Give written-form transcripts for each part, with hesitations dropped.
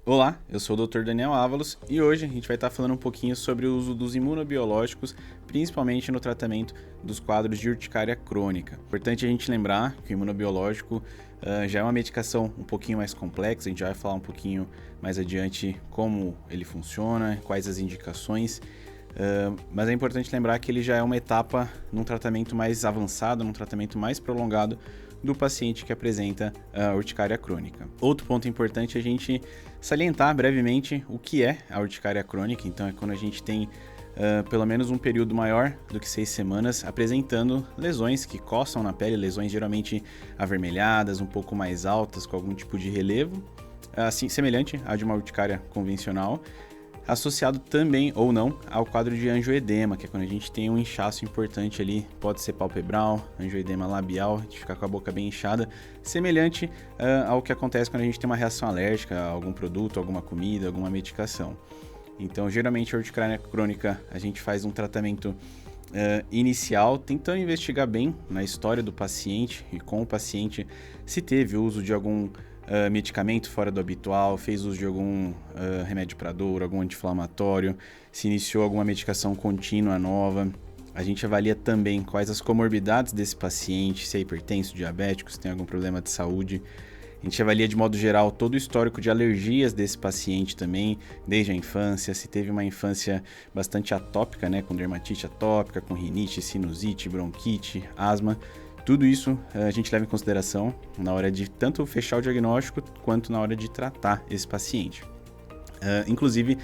Olá, eu sou o Dr. Daniel Ávalos e hoje a gente vai estar falando um pouquinho sobre o uso dos imunobiológicos, principalmente no tratamento dos quadros de urticária crônica. Importante a gente lembrar que o imunobiológico já é uma medicação um pouquinho mais complexa, a gente vai falar um pouquinho mais adiante como ele funciona, quais as indicações, mas é importante lembrar que ele já é uma etapa num tratamento mais avançado, num tratamento mais prolongado do paciente que apresenta a urticária crônica. Outro ponto importante é a gente salientar brevemente o que é a urticária crônica. Então é quando a gente tem pelo menos um período maior do que 6 semanas apresentando lesões que coçam na pele, lesões geralmente avermelhadas, um pouco mais altas, com algum tipo de relevo, assim semelhante à de uma urticária convencional, associado também ou não ao quadro de angioedema, que é quando a gente tem um inchaço importante ali, pode ser palpebral, angioedema labial, a gente fica com a boca bem inchada, semelhante ao que acontece quando a gente tem uma reação alérgica a algum produto, alguma comida, alguma medicação. Então, geralmente a urticária crônica a gente faz um tratamento inicial, tentando investigar bem na história do paciente e com o paciente se teve uso de algum medicamento fora do habitual, fez uso de algum remédio para dor, algum anti-inflamatório, se iniciou alguma medicação contínua nova. A gente avalia também quais as comorbidades desse paciente, se é hipertenso, diabético, se tem algum problema de saúde. A gente avalia de modo geral todo o histórico de alergias desse paciente também, desde a infância, se teve uma infância bastante atópica, né, com dermatite atópica, com rinite, sinusite, bronquite, asma. Tudo isso a gente leva em consideração na hora de tanto fechar o diagnóstico quanto na hora de tratar esse paciente. Inclusive,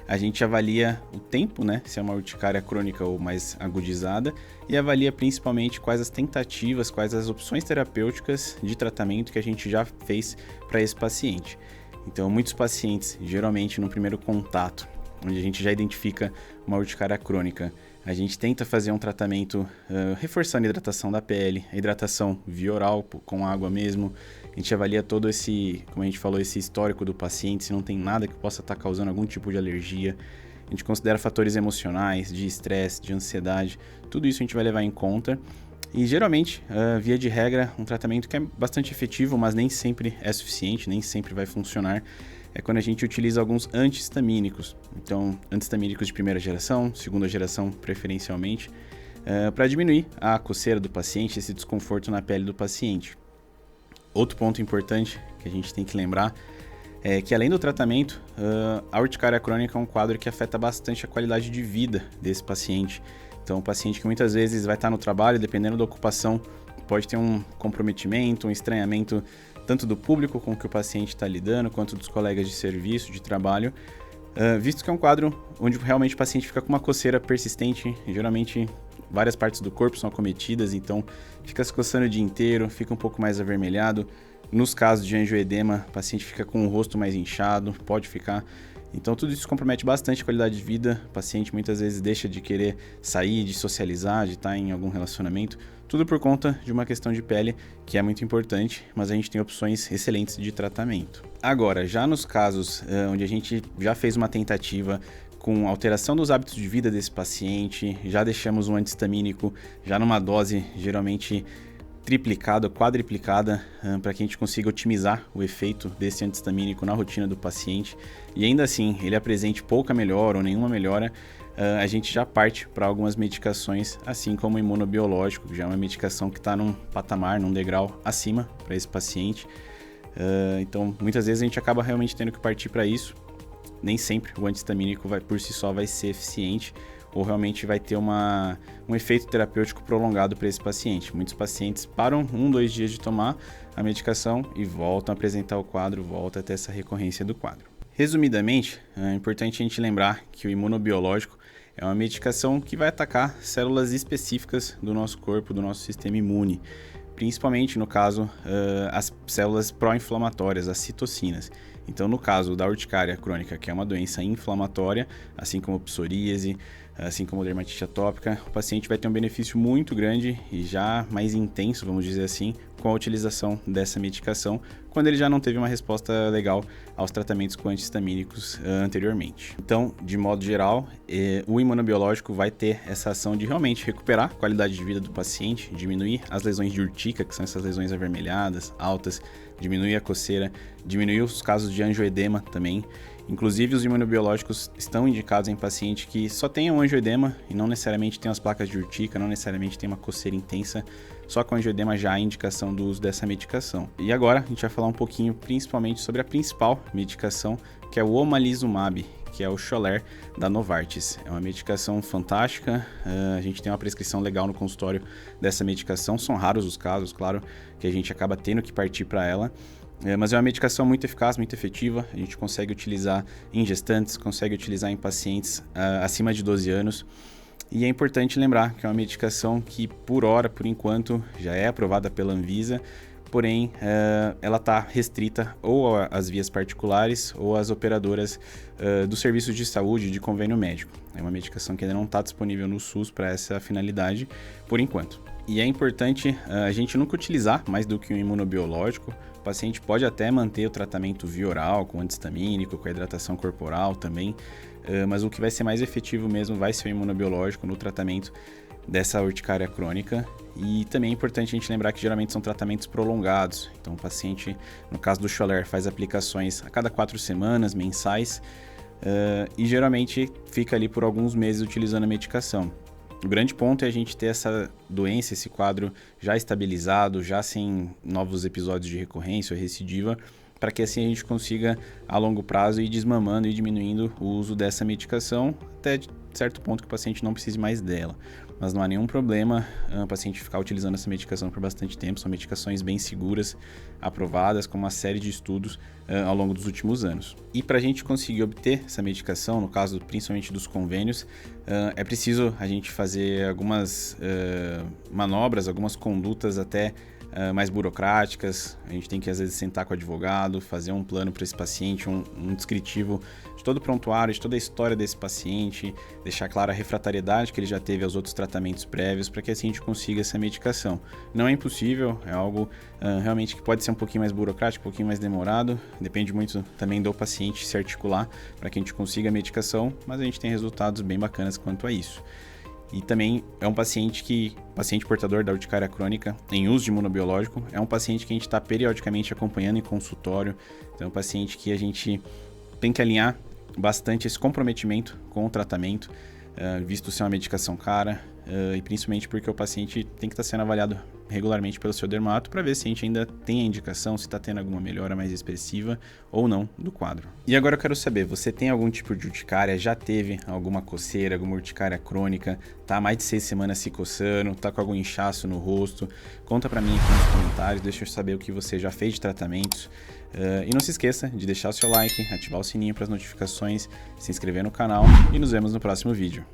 a gente avalia o tempo, né, se é uma urticária crônica ou mais agudizada, e avalia principalmente quais as tentativas, quais as opções terapêuticas de tratamento que a gente já fez para esse paciente. Então, muitos pacientes, geralmente no primeiro contato, onde a gente já identifica uma urticária crônica, a gente tenta fazer um tratamento reforçando a hidratação da pele, a hidratação via oral, com água mesmo. A gente avalia todo esse, como a gente falou, esse histórico do paciente, se não tem nada que possa estar causando algum tipo de alergia. A gente considera fatores emocionais, de estresse, de ansiedade, tudo isso a gente vai levar em conta. E geralmente, via de regra, um tratamento que é bastante efetivo, mas nem sempre é suficiente, nem sempre vai funcionar, é quando a gente utiliza alguns antihistamínicos. Então, antihistamínicos de primeira geração, segunda geração preferencialmente, para diminuir a coceira do paciente, esse desconforto na pele do paciente. Outro ponto importante que a gente tem que lembrar é que, além do tratamento, a urticária crônica é um quadro que afeta bastante a qualidade de vida desse paciente. Então, o paciente que muitas vezes vai estar no trabalho, dependendo da ocupação, pode ter um comprometimento, um estranhamento tanto do público com que o paciente está lidando, quanto dos colegas de serviço, de trabalho, visto que é um quadro onde realmente o paciente fica com uma coceira persistente, e geralmente várias partes do corpo são acometidas, então fica se coçando o dia inteiro, fica um pouco mais avermelhado. Nos casos de angioedema, o paciente fica com o rosto mais inchado, pode ficar. Então tudo isso compromete bastante a qualidade de vida. O paciente muitas vezes deixa de querer sair, de socializar, de estar em algum relacionamento. Tudo por conta de uma questão de pele que é muito importante, mas a gente tem opções excelentes de tratamento. Agora, já nos casos onde a gente já fez uma tentativa com alteração dos hábitos de vida desse paciente, já deixamos um antihistamínico já numa dose geralmente triplicada, quadriplicada, para que a gente consiga otimizar o efeito desse antihistamínico na rotina do paciente e ainda assim ele apresente pouca melhora ou nenhuma melhora, a gente já parte para algumas medicações, assim como o imunobiológico, que já é uma medicação que está num patamar, num degrau acima para esse paciente. Então, muitas vezes a gente acaba realmente tendo que partir para isso. Nem sempre o antihistamínico por si só vai ser eficiente ou realmente vai ter um efeito terapêutico prolongado para esse paciente. Muitos pacientes param 1-2 dias de tomar a medicação e voltam a apresentar o quadro, volta a ter essa recorrência do quadro. Resumidamente, é importante a gente lembrar que o imunobiológico é uma medicação que vai atacar células específicas do nosso corpo, do nosso sistema imune, principalmente no caso as células pró-inflamatórias, as citocinas. Então, no caso da urticária crônica, que é uma doença inflamatória, assim como psoríase, assim como dermatite atópica, o paciente vai ter um benefício muito grande e já mais intenso, vamos dizer assim, com a utilização dessa medicação quando ele já não teve uma resposta legal aos tratamentos com anti-histamínicos anteriormente. Então, de modo geral, o imunobiológico vai ter essa ação de realmente recuperar a qualidade de vida do paciente, diminuir as lesões de urtica, que são essas lesões avermelhadas, altas, diminuir a coceira, diminuir os casos de angioedema também. Inclusive, os imunobiológicos estão indicados em paciente que só tenha um angioedema e não necessariamente tem as placas de urtica, não necessariamente tem uma coceira intensa, só com angioedema já há indicação do uso dessa medicação. E agora a gente vai falar um pouquinho principalmente sobre a principal medicação, que é o omalizumab, que é o Xolair da Novartis. É uma medicação fantástica, a gente tem uma prescrição legal no consultório dessa medicação, são raros os casos, claro, que a gente acaba tendo que partir para ela. Mas é uma medicação muito eficaz, muito efetiva, a gente consegue utilizar em gestantes, consegue utilizar em pacientes acima de 12 anos. E é importante lembrar que é uma medicação que, por enquanto, já é aprovada pela Anvisa, porém, ela está restrita ou às vias particulares ou às operadoras dos serviços de saúde de convênio médico. É uma medicação que ainda não está disponível no SUS para essa finalidade, por enquanto. E é importante a gente nunca utilizar mais do que um imunobiológico. O paciente pode até manter o tratamento via oral, com anti-histamínico, com a hidratação corporal também, mas o que vai ser mais efetivo mesmo vai ser o imunobiológico no tratamento dessa urticária crônica. E também é importante a gente lembrar que geralmente são tratamentos prolongados. Então o paciente, no caso do Xolair, faz aplicações a cada 4 semanas, mensais, e geralmente fica ali por alguns meses utilizando a medicação. O grande ponto é a gente ter essa doença, esse quadro já estabilizado, já sem novos episódios de recorrência ou recidiva, para que assim a gente consiga, a longo prazo, ir desmamando e diminuindo o uso dessa medicação, até certo ponto que o paciente não precise mais dela. Mas não há nenhum problema o paciente ficar utilizando essa medicação por bastante tempo, são medicações bem seguras, aprovadas com uma série de estudos ao longo dos últimos anos. E para a gente conseguir obter essa medicação, no caso principalmente dos convênios, é preciso a gente fazer algumas manobras, algumas condutas até mais burocráticas. A gente tem que às vezes sentar com o advogado, fazer um plano para esse paciente, um descritivo de todo o prontuário, de toda a história desse paciente, deixar clara a refratariedade que ele já teve aos outros tratamentos prévios, para que assim a gente consiga essa medicação. Não é impossível, é algo realmente que pode ser um pouquinho mais burocrático, um pouquinho mais demorado, depende muito também do paciente se articular para que a gente consiga a medicação, mas a gente tem resultados bem bacanas quanto a isso. E também é um paciente portador da urticária crônica em uso de imunobiológico, é um paciente que a gente está periodicamente acompanhando em consultório, então é um paciente que a gente tem que alinhar bastante esse comprometimento com o tratamento, visto ser uma medicação cara, e principalmente porque o paciente tem que estar sendo avaliado regularmente pelo seu dermato para ver se a gente ainda tem a indicação, se está tendo alguma melhora mais expressiva ou não do quadro. E agora eu quero saber, você tem algum tipo de urticária, já teve alguma coceira, alguma urticária crônica, tá há mais de 6 semanas se coçando, tá com algum inchaço no rosto? Conta para mim aqui nos comentários, deixa eu saber o que você já fez de tratamentos. E não se esqueça de deixar o seu like, ativar o sininho para as notificações, se inscrever no canal e nos vemos no próximo vídeo.